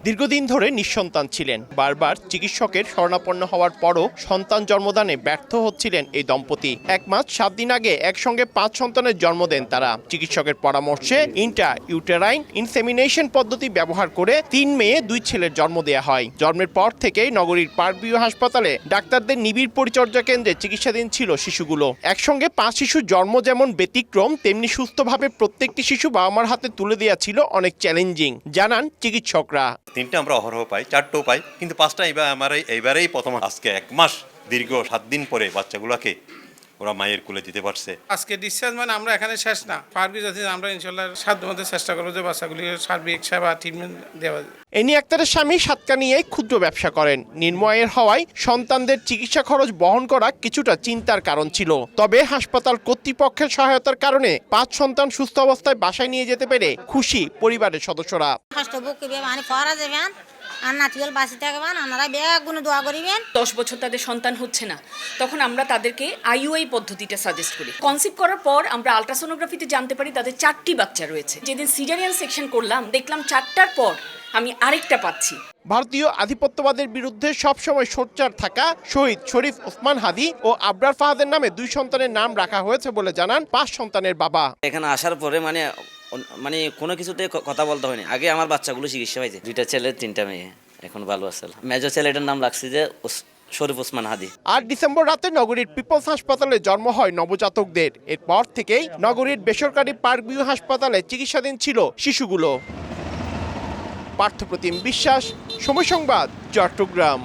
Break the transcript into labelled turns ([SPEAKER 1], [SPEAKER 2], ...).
[SPEAKER 1] দীর্ঘদিন ধরে নিঃসন্তান ছিলেন। বারবার চিকিৎসকের শরণাপন্ন হওয়ার পরও সন্তান জন্মদানে ব্যর্থ হচ্ছিলেন এই দম্পতি। 1 মাস 7 দিন আগে একসঙ্গে 5 সন্তানের জন্ম দেন তারা। চিকিৎসকের পরামর্শে ইউটেরাইন ইনসেমিনেশন পদ্ধতি ব্যবহার করে 3 মেয়ে 2 ছেলের জন্ম দেওয়া হয়। জন্মের পর থেকেই নগরীর পার্কভিউ হাসপাতালে ডাক্তারদের নিবিড় পরিচর্যা কেন্দ্রে চিকিৎসাধীন ছিল শিশুগুলো। একসঙ্গে 5 শিশুর জন্ম যেমন ব্যতিক্রম, তেমনি সুস্থভাবে প্রত্যেকটি শিশু বাবা মার হাতে তুলে দেওয়া ছিল অনেক চ্যালেঞ্জিং, জানান চিকিৎসকরা।
[SPEAKER 2] 3টা আমরা অহরহ পাই, 4টেও পাই, কিন্তু 5টা এইবারেই প্রথম। আজকে 1 মাস দীর্ঘ 7 দিন পরে বাচ্চাগুলোকে ওরা মায়ের কোলে দিতে পারছে।
[SPEAKER 3] আজকে ডিসচার্জ মানে আমরা এখানে শেষ না, পারবি যাতে আমরা ইনশাল্লাহ সাধ্যের মধ্যে চেষ্টা করবো যে বাচ্চাগুলিকে সার্বিক সেবা ট্রিটমেন্ট দেওয়া যায়।
[SPEAKER 1] এনি আক্তারের স্বামী সাতকানিয়ায় ক্ষুদ্র ব্যবসা করেন। নির্ময়ের হওয়ায় সন্তানদের চিকিৎসা খরচ বহন করা কিছুটা চিন্তার কারণ ছিল। তবে হাসপাতাল কর্তৃপক্ষের সহায়তার কারণে 5 সন্তান সুস্থ অবস্থায় বাসায় নিয়ে যেতে পেরে খুশি পরিবারের সদস্যরা।
[SPEAKER 4] 10 বছর তাদের সন্তান হচ্ছে না, তখন আমরা তাদেরকে আইইউআই পদ্ধতিটা সাজেস্ট করি। কনসিভ করার পর আমরা আলট্রাসোনোগ্রাফিতে জানতে পারি তাদের 4টি বাচ্চা রয়েছে। যেদিন সিজারিয়ান সেকশন করলাম, দেখলাম 4টার পর আমি আরেকটা পাচ্ছি।
[SPEAKER 1] ভারতীয় আধিপত্যবাদের বিরুদ্ধে সবসময় সোচ্চার থাকা শহীদ শরীফ ওসমান হাদি ও আবরার ফাহাদের নামে 2 সন্তানের নাম রাখা হয়েছে বলে জানান 5 সন্তানের বাবা।
[SPEAKER 5] এখানে আসার পরে মানে কোনো কিছুতে কথা বলতে হয়নি। আগে আমার বাচ্চাগুলো চিকিৎসা হয়েছে, 2টা ছেলে 3টা মেয়ে, এখন ভালো আছে। মেজর ছেলেটার নাম রাখছি যে শরীফ ওসমান হাদি।
[SPEAKER 1] 8 ডিসেম্বর রাতে নগরীর পিপলস হাসপাতালে জন্ম হয় নবজাতকদের। এরপর থেকেই নগরীর বেসরকারি পার্কভিউ হাসপাতালে চিকিৎসাধীন ছিল শিশুগুলো। পার্থপ্রতিম বিশ্বাস, সময় সংবাদ, চট্টগ্রাম।